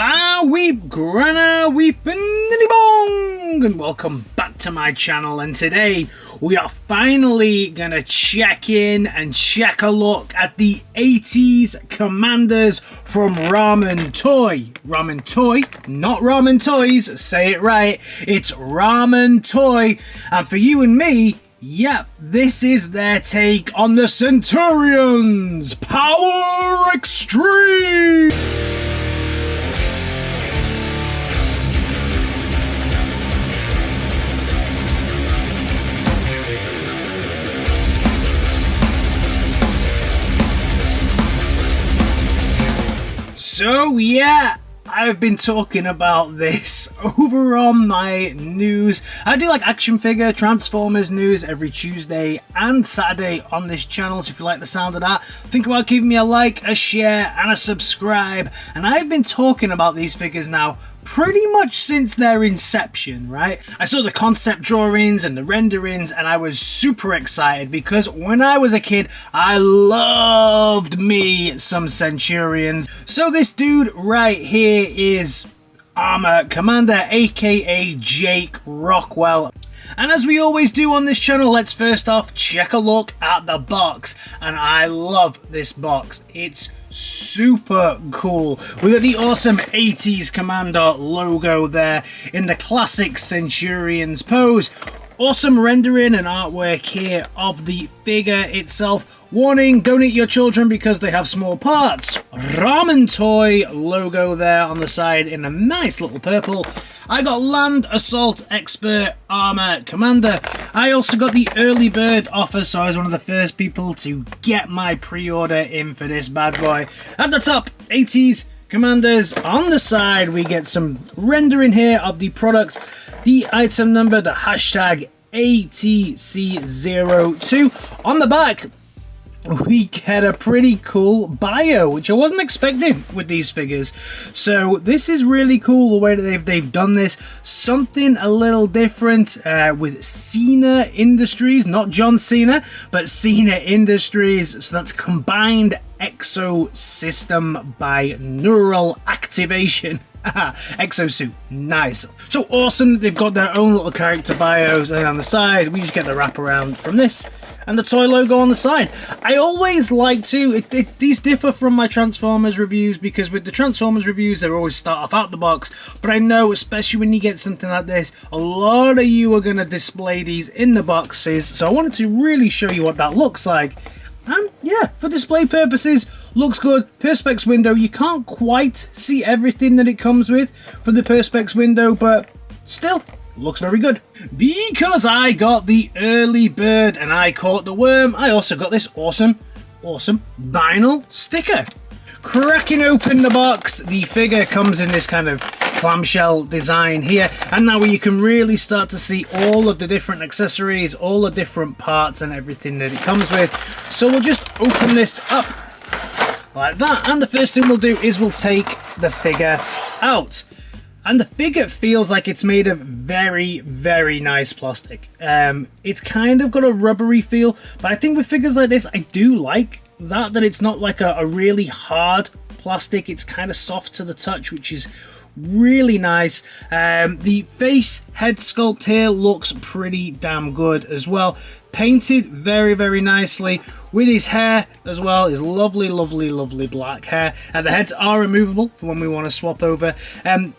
Ba weep, grana weep, and niddy bong, and welcome back to my channel. And today we are finally gonna check in and check a look at the 80s commanders from Ramen Toy. Ramen Toy, not Ramen Toys, say it right, it's Ramen Toy. And for you and me, yep, this is their take on the Centurions Power Xtream. So yeah, I've been talking about this over on my news. I do like action figure Transformers news every Tuesday and Saturday on this channel, so if you like the sound of that, think about giving me a like, a share and a subscribe. And I've been talking about these figures now pretty much since their inception, right? I saw the concept drawings and the renderings and I was super excited because when I was a kid I loved me some Centurions. So this dude right here is Armour Commander, aka Jake Rockwell. And as we always do on this channel, let's first off check a look at the box. And I love this box. It's super cool. We got the awesome 80s Commander logo there in the classic Centurions pose. Awesome rendering and artwork here of the figure itself. Warning, don't eat your children because they have small parts. Ramen Toy logo there on the side in a nice little purple. I got Land Assault Expert Armour Commander. I also got the early bird offer, so I was one of the first people to get my pre-order in for this bad boy. At the top, 80s Commanders. On the side, we get some rendering here of the product, the item number, the hashtag ATC02. On the back, we get a pretty cool bio, which I wasn't expecting with these figures. So this is really cool the way that they've done this. Something a little different with Cena Industries, not John Cena, but Cena Industries. So that's combined exosystem by neural activation. Exosuit, nice. So awesome, they've got their own little character bios, and on the side we just get the wraparound from this and the toy logo on the side. I always like to, these differ from my Transformers reviews because with the Transformers reviews they always start off out the box, but I know especially when you get something like this, a lot of you are going to display these in the boxes, so I wanted to really show you what that looks like. And yeah, for display purposes, looks good. Perspex window, you can't quite see everything that it comes with from the Perspex window, but still, looks very good. Because I got the early bird and I caught the worm, I also got this awesome vinyl sticker. Cracking open the box, the figure comes in this kind of clamshell design here, and now you can really start to see all of the different accessories, all the different parts and everything that it comes with. So we'll just open this up like that, and the first thing we'll do is we'll take the figure out. And the figure feels like it's made of very, very nice plastic. It's kind of got a rubbery feel, but I think with figures like this, I do like that it's not like a really hard plastic. It's kind of soft to the touch, which is really nice. The face head sculpt here looks pretty damn good as well. Painted very, very nicely with his hair as well, his lovely black hair, and the heads are removable for when we want to swap over.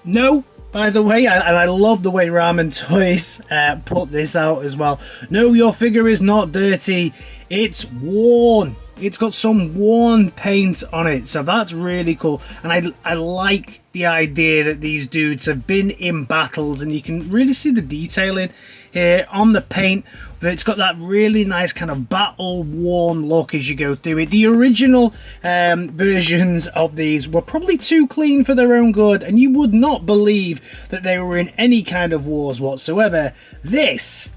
No, by the way, and I love the way Ramen Toys put this out as well, no, your figure is not dirty, it's worn. It's got some worn paint on it, so that's really cool. And I like the idea that these dudes have been in battles, and you can really see the detailing here on the paint. It's got that really nice kind of battle worn look as you go through it. The original versions of these were probably too clean for their own good, and you would not believe that they were in any kind of wars whatsoever. This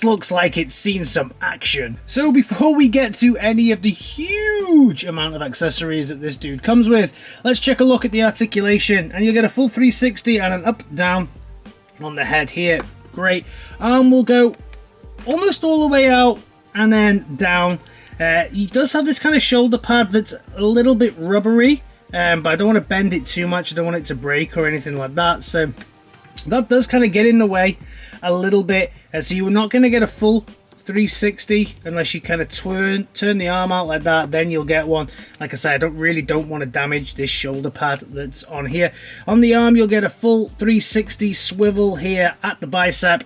looks like it's seen some action. So before we get to any of the huge amount of accessories that this dude comes with, let's check a look at the articulation, and you'll get a full 360 and an up down on the head here. Great. Arm will go almost all the way out and then down. He does have this kind of shoulder pad that's a little bit rubbery, but I don't want to bend it too much. I don't want it to break or anything like that. So that does kind of get in the way a little bit. So you're not going to get a full 360 unless you kind of turn the arm out like that. Then you'll get one. Like I said, I don't want to damage this shoulder pad that's on here. On the arm, you'll get a full 360 swivel here at the bicep.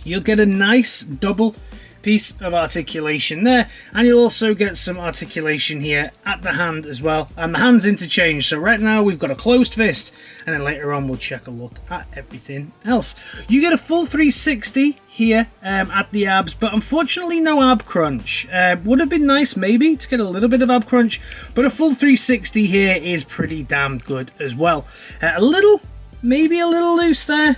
You'll get a nice double piece of articulation there, and you'll also get some articulation here at the hand as well, and the hands interchange. So right now we've got a closed fist, and then later on we'll check a look at everything else. You get a full 360 here at the abs, but unfortunately no ab crunch. Would have been nice maybe to get a little bit of ab crunch, but a full 360 here is pretty damn good as well. Maybe a little loose there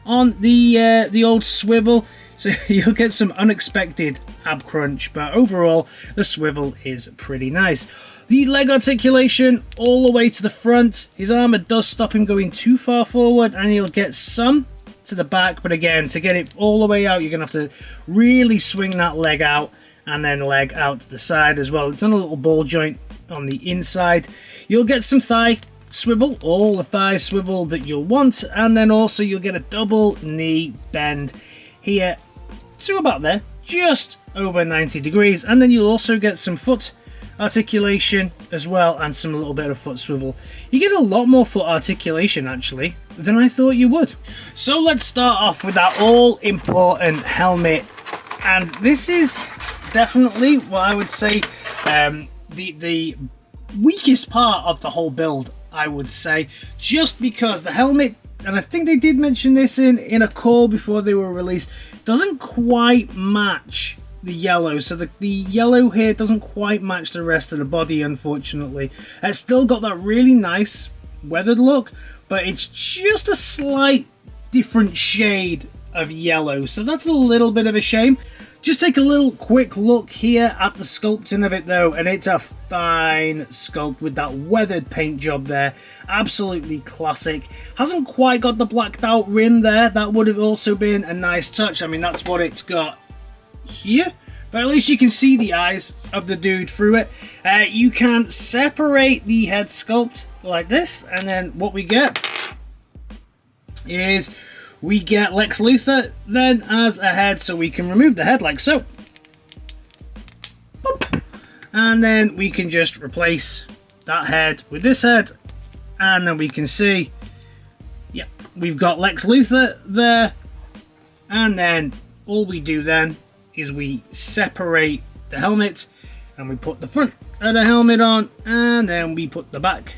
on the old swivel. So you'll get some unexpected ab crunch, but overall the swivel is pretty nice. The leg articulation all the way to the front. His armor does stop him going too far forward, and he'll get some to the back, but again, to get it all the way out, you're going to have to really swing that leg out, and then leg out to the side as well. It's on a little ball joint on the inside. You'll get some thigh swivel, all the thigh swivel that you'll want, and then also you'll get a double knee bend here to about there, just over 90 degrees, and then you'll also get some foot articulation as well, and some little bit of foot swivel. You get a lot more foot articulation actually than I thought you would. So let's start off with that all important helmet, and this is definitely what I would say the weakest part of the whole build, I would say, just because the helmet, and I think they did mention this in a call before they were released, doesn't quite match the yellow. So the yellow here doesn't quite match the rest of the body, unfortunately. It's still got that really nice weathered look, but it's just a slight different shade of yellow. So that's a little bit of a shame. Just take a little quick look here at the sculpting of it though, and it's a fine sculpt with that weathered paint job there. Absolutely classic. Hasn't quite got the blacked out rim there. That would have also been a nice touch. I mean, that's what it's got here, but at least you can see the eyes of the dude through it. You can separate the head sculpt like this, and then what we get is we get Lex Luthor then as a head, so we can remove the head like so. Boop. And then we can just replace that head with this head, and then we can see, yeah, we've got Lex Luthor there, and then all we do then is we separate the helmet, and we put the front of the helmet on, and then we put the back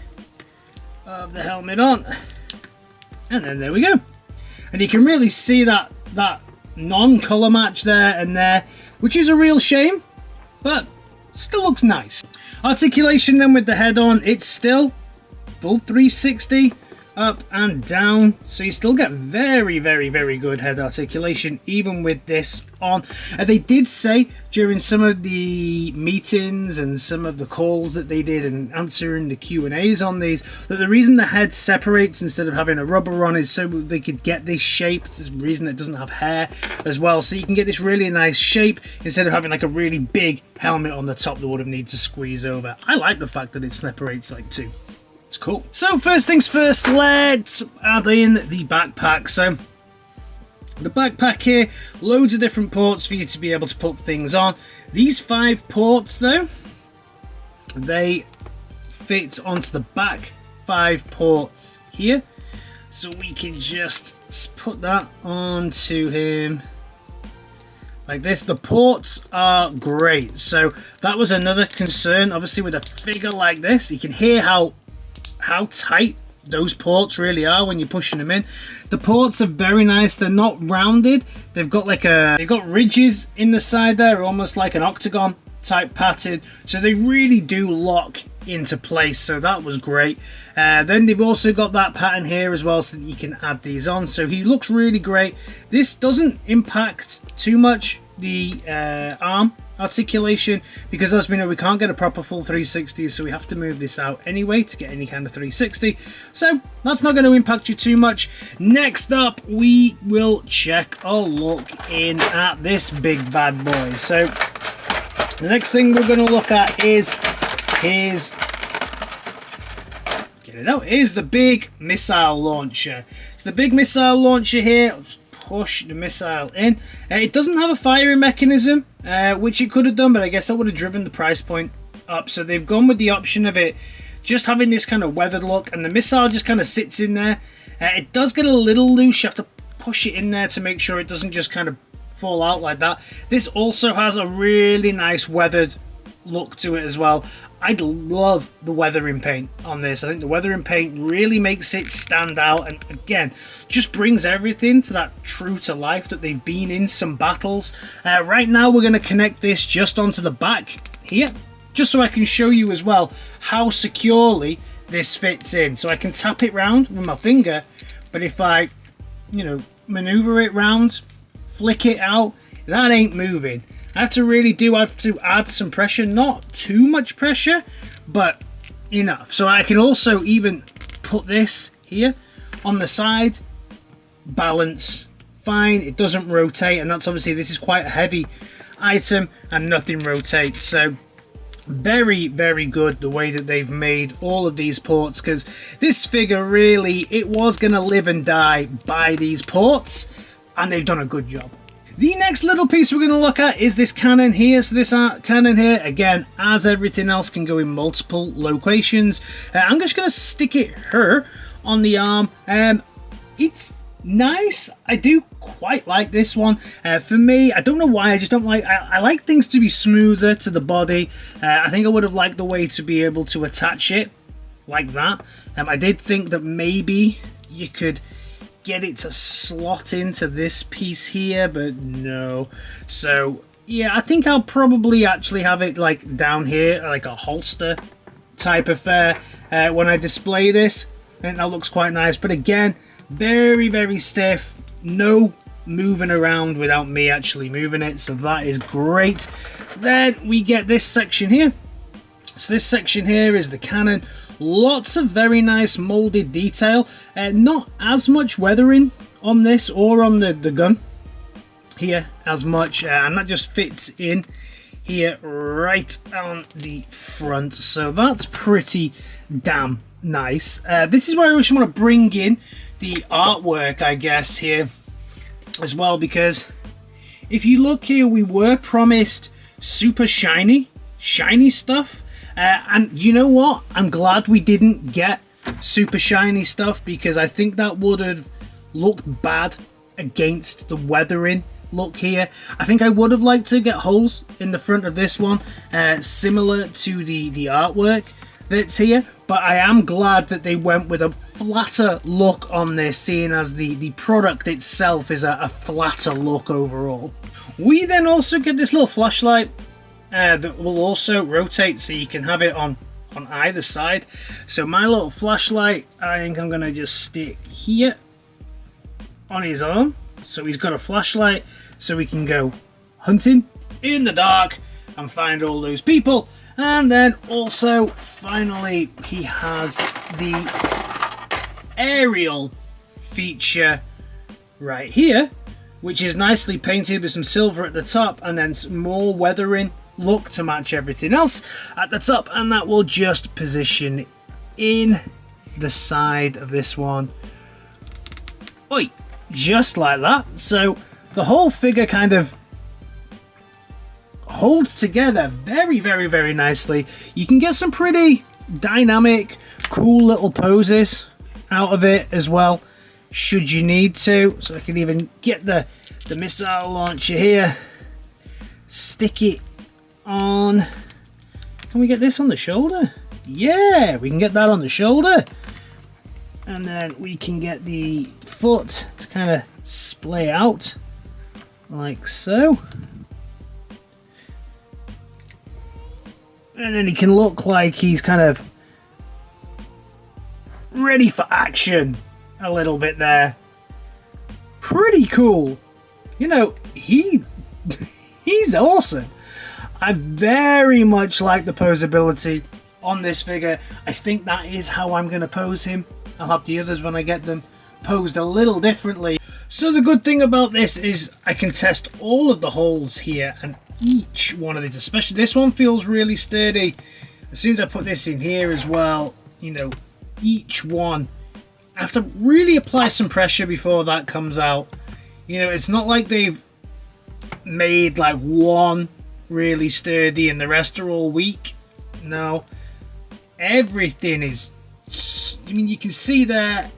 of the helmet on, and then there we go. And you can really see that non-color match there and there, which is a real shame, but still looks nice. Articulation then with the head on, it's still full 360 up and down, so you still get very, very, very good head articulation even with this on. They did say during some of the meetings and some of the calls that they did and answering the Q&As on these, that the reason the head separates instead of having a rubber on is so they could get this shape. There's a reason it doesn't have hair as well, so you can get this really nice shape instead of having like a really big helmet on the top that would have needed to squeeze over. I like the fact that it separates like two. It's cool. So first things first, let's add in the backpack. So the backpack here, loads of different ports for you to be able to put things on. These 5 ports though, they fit onto the back 5 ports here. So we can just put that onto him like this. The ports are great. So that was another concern, obviously, with a figure like this. You can hear how tight those ports really are when you're pushing them in. The ports are very nice. They're not rounded. They've got ridges in the side there, almost like an octagon type pattern. So they really do lock into place. So that was great. Then they've also got that pattern here as well, so that you can add these on. So he looks really great. This doesn't impact too much the arm articulation, because as we know, we can't get a proper full 360, so we have to move this out anyway to get any kind of 360. So that's not going to impact you too much. Next up, we will check a look in at this big bad boy. So the next thing we're going to look at is his get it out. Here's the big missile launcher. It's the big missile launcher here. I'll just push the missile in. It doesn't have a firing mechanism, which it could have done, but I guess that would have driven the price point up. So they've gone with the option of it just having this kind of weathered look, and the missile just kind of sits in there. It does get a little loose. You have to push it in there to make sure it doesn't just kind of fall out like that. This also has a really nice weathered look to it as well. I love the weathering paint on this. I think the weathering paint really makes it stand out, and again just brings everything to that true to life that they've been in some battles. Right now we're going to connect this just onto the back here, just so I can show you as well how securely this fits in. So I can tap it round with my finger, but if I, you know, maneuver it round, flick it out, that ain't moving. I have to add some pressure, not too much pressure, but enough. So I can also even put this here on the side, balance, fine, it doesn't rotate, and that's obviously, this is quite a heavy item and nothing rotates. So very, very good the way that they've made all of these ports, because this figure really, it was going to live and die by these ports, and they've done a good job. The next little piece we're going to look at is this cannon here. So this cannon here, again, as everything else, can go in multiple locations. I'm just going to stick it here on the arm. It's nice. I do quite like this one. For me, I don't know why, I just don't like, I like things to be smoother to the body. I think I would have liked the way to be able to attach it like that. I did think that maybe you could get it to slot into this piece here, but no. So yeah, I think I'll probably actually have it like down here, like a holster type affair when I display this. I think that looks quite nice, but again, very, very stiff, no moving around without me actually moving it, so that is great. Then we get this section here. So this section here is the cannon. Lots of very nice molded detail, not as much weathering on this or on the gun here as much, and that just fits in here right on the front, so that's pretty damn nice. This is where I just want to bring in the artwork, I guess, here as well, because if you look here, we were promised super shiny stuff. And you know what? I'm glad we didn't get super shiny stuff, because I think that would have looked bad against the weathering look here. I think I would have liked to get holes in the front of this one, similar to the artwork that's here. But I am glad that they went with a flatter look on this, seeing as the product itself is a flatter look overall. We then also get this little flashlight that will also rotate, so you can have it on either side. So my little flashlight, I think I'm going to just stick here on his arm, so he's got a flashlight, so we can go hunting in the dark and find all those people. And then also finally he has the aerial feature right here, which is nicely painted with some silver at the top, and then some more weathering look to match everything else at the top, and that will just position in the side of this one. Oi, just like that. So the whole figure kind of holds together very, very, very nicely. You can get some pretty dynamic, cool little poses out of it as well, should you need to. So I can even get the missile launcher here, stick it on. Can we get this on the shoulder? Yeah, we can get that on the shoulder. And then we can get the foot to kind of splay out like so. And then he can look like he's kind of ready for action a little bit there. Pretty cool. You know, he's awesome. I very much like the posability on this figure. I think that is how I'm going to pose him. I'll have the others when I get them posed a little differently. So the good thing about this is I can test all of the holes here, and each one of these, especially this one, feels really sturdy. As soon as I put this in here as well, you know, each one. I have to really apply some pressure before that comes out. You know, it's not like they've made like one really sturdy and the rest are all weak. No, everything is, I mean, you can see there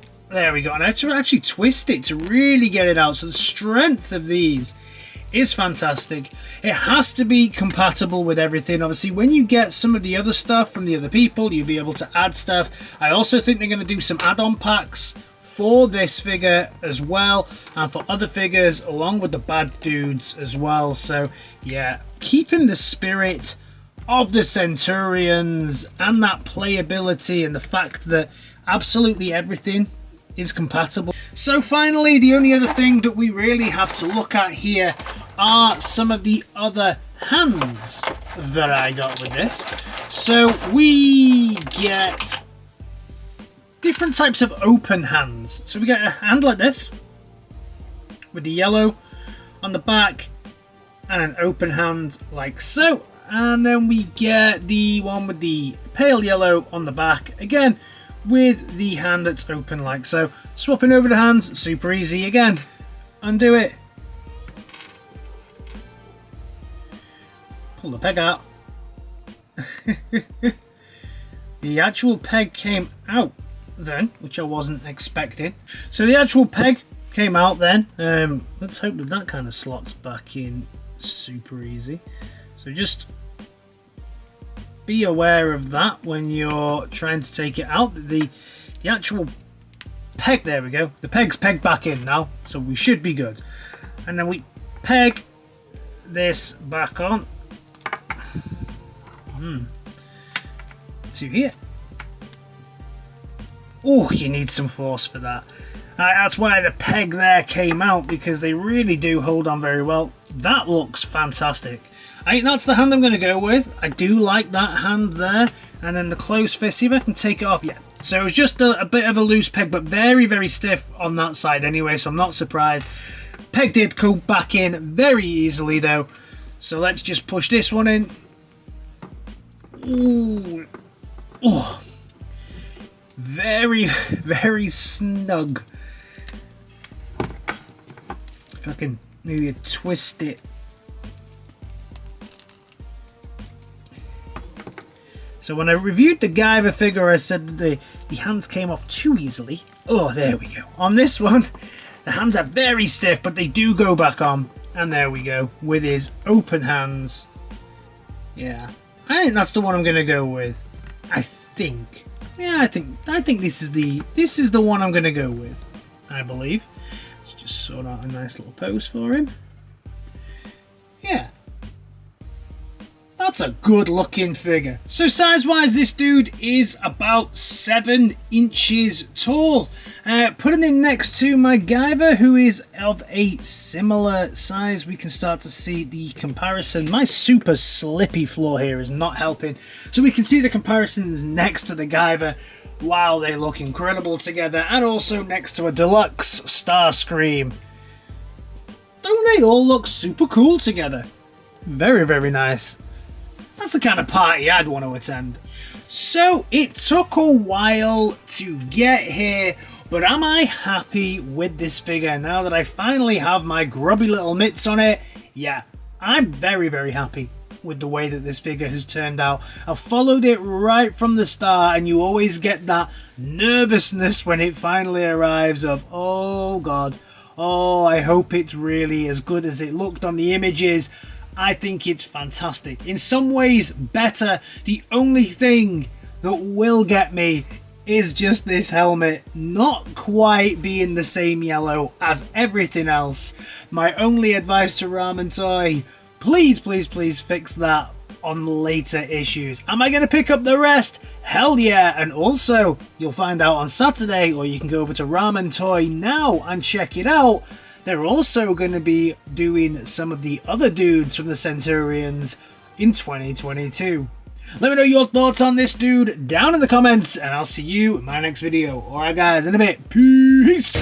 we go, and I have to actually twist it to really get it out. So the strength of these is fantastic. It has to be compatible with everything. Obviously, when you get some of the other stuff from the other people, you'll be able to add stuff. I also think they're going to do some add-on packs for this figure as well, and for other figures along with the bad dudes as well. So yeah, keeping the spirit of the Centurions and that playability and the fact that absolutely everything is compatible. So finally, the only other thing that we really have to look at here are some of the other hands that I got with this. So we get different types of open hands. So we get a hand like this with the yellow on the back and an open hand like so. And then we get the one with the pale yellow on the back, again with the hand that's open like so. Swapping over the hands, super easy. Again, undo it, pull the peg out. The actual peg came out then, which I wasn't expecting. So the actual peg came out then. Let's hope that that kind of slots back in super easy. So just be aware of that when you're trying to take it out. The actual peg, there we go, the peg's pegged back in now, so we should be good. And then we peg this back on to here. Oh, you need some force for that. That's why the peg there came out, because they really do hold on very well. That looks fantastic. I think that's the hand I'm going to go with. I do like that hand there. And then the close fist, see if I can take it off. Yeah, so it was just a bit of a loose peg, but very, very stiff on that side anyway, so I'm not surprised. Peg did go back in very easily though. So let's just push this one in. Ooh. Oh. Very, very snug. If I can maybe twist it. So when I reviewed the Guyver figure, I said that the hands came off too easily. Oh, there we go. On this one, the hands are very stiff, but they do go back on. And there we go, with his open hands. Yeah, I think that's the one I'm going to go with. I think. Yeah, I think this is the one I'm going to go with, I believe. Let's just sort out a nice little pose for him. Yeah. That's a good looking figure. So size wise, this dude is about 7 inches tall. Putting him next to my Guyver, who is of a similar size, we can start to see the comparison. My super slippy floor here is not helping. So we can see the comparisons next to the Guyver. Wow, they look incredible together. And also next to a deluxe Starscream. Don't they all look super cool together? Very, very nice. That's the kind of party I'd want to attend. So it took a while to get here, but am I happy with this figure now that I finally have my grubby little mitts on it? Yeah, I'm very, very happy with the way that this figure has turned out. I've followed it right from the start, and you always get that nervousness when it finally arrives of, oh god, oh, I hope it's really as good as it looked on the images. I think it's fantastic. In some ways better. The only thing that will get me is just this helmet not quite being the same yellow as everything else. My only advice to Ramen Toy, please, please, please fix that on later issues. Am I going to pick up the rest? Hell yeah. And also, you'll find out on Saturday, or you can go over to Ramen Toy now and check it out. They're also going to be doing some of the other dudes from the Centurions in 2022. Let me know your thoughts on this dude down in the comments, and I'll see you in my next video. Alright guys, in a bit. Peace!